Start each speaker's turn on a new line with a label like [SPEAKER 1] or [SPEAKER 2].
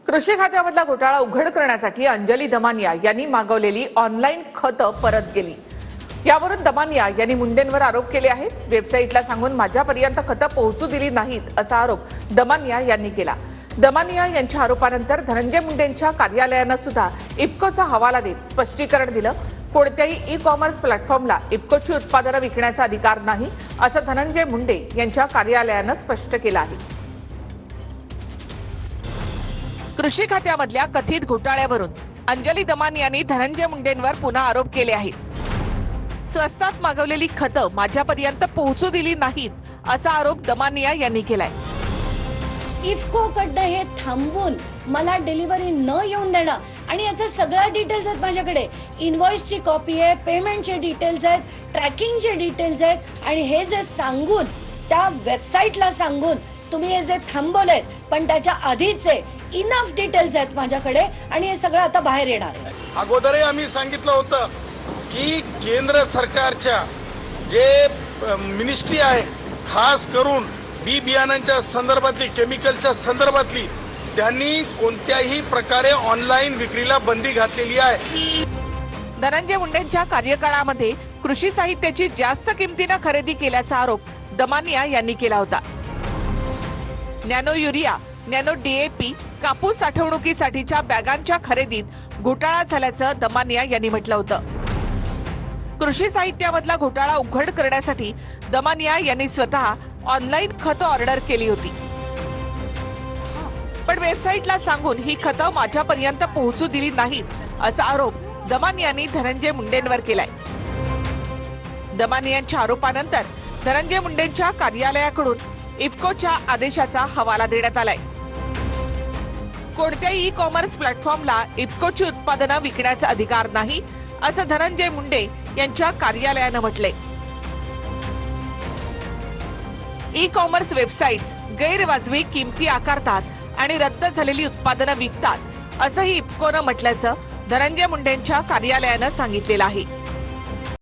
[SPEAKER 1] कृषी खात्यामधला घोटाळा उघड करण्यासाठी अंजली दमानिया यांनी मागवलेली ऑनलाईन खतं परत गेली। यावरून दमानिया यांनी मुंडेंवर आरोप केले आहेत। वेबसाईटला सांगून माझ्यापर्यंत खतं पोहोचू दिली नाहीत असा आरोप दमानिया यांनी केला। दमानिया यांच्या आरोपानंतर धनंजय मुंडेंच्या कार्यालयानं सुद्धा इफ्कोचा हवाला देत स्पष्टीकरण दिलं। कोणत्याही ई कॉमर्स प्लॅटफॉर्मला इफ्कोची उत्पादनं विकण्याचा अधिकार नाही असं धनंजय मुंडे यांच्या कार्यालयानं स्पष्ट केलं आहे। कृषी खात्यामधल्या कथित घोटाळ्यावरून अंजली दमानिया यांनी धनंजय मुंडेंवर पुन्हा आरोप केले आहेत। स्वस्तात मागवलेली खतं माझ्यापर्यंत पोहोचू दिली नाहीत असा आरोप दमानिया यांनी केलाय।
[SPEAKER 2] इफ्को कडनं हे थांबवून मला डिलिव्हरी न येऊन देणं आणि याचा सगळा डिटेल्स आहेत माझ्याकडे। इनवॉइसची कॉपी आहे, पेमेंटचे डिटेल्स आहेत, ट्रॅकिंगचे डिटेल्स आहेत आणि हे जे सांगून त्या वेबसाईटला सांगून तुम्ही हे जे थांबवलेत पण त्याच्या आधीचे इनफ डिटेल्स आहेत माझ्याकडे आणि हे सगळं आता बाहेर येणार आहे।
[SPEAKER 3] अगोदरही आम्ही सांगितलं होतं की केंद्र सरकारच्या जे मिनिस्ट्री आहे, खास करून बी बियाणांच्या संदर्भातली, केमिकलच्या संदर्भातली, त्यांनी कोणत्याही प्रकारे ऑनलाईन विक्रीला बंदी घातलेली आहे।
[SPEAKER 1] धनंजय मुंडेंच्या कार्यकाळामध्ये कृषी साहित्याची जास्त किमतीने खरेदी केल्याचा आरोप दमानिया यांनी केला होता। नॅनो युरिया, नॅनो डीएपी, कापूस साठवणुकीसाठीच्या बॅगांच्या खरेदीत घोटाळा झाल्याचं दमानिया यांनी म्हटलं होतं। कृषी साहित्यामधला घोटाळा उघड करण्यासाठी दमानिया यांनी स्वतः ऑनलाईन खतं ऑर्डर केली होती, पण वेबसाईटला सांगून ही खतं माझ्यापर्यंत पोहोचू दिली नाहीत असा आरोप दमानिया यांनी धनंजय मुंडेंवर केलाय। दमानिया यांच्या आरोपानंतर धनंजय मुंडेंच्या कार्यालयाकडून इफ्कोच्या आदेशाचा हवाला देण्यात आलाय। कोणत्याही ई कॉमर्स प्लॅटफॉर्मला इफ्कोची उत्पादनं विकण्याचा अधिकार नाही असं धनंजय मुंडे यांच्या कार्यालयानं म्हटलंय। ई कॉमर्स वेबसाईट्स गैरवाजवी किमती आकारतात आणि रद्द झालेली उत्पादनं विकतात असंही इफ्कोनं म्हटल्याचं धनंजय मुंडेंच्या कार्यालयानं सांगितलेलं आहे।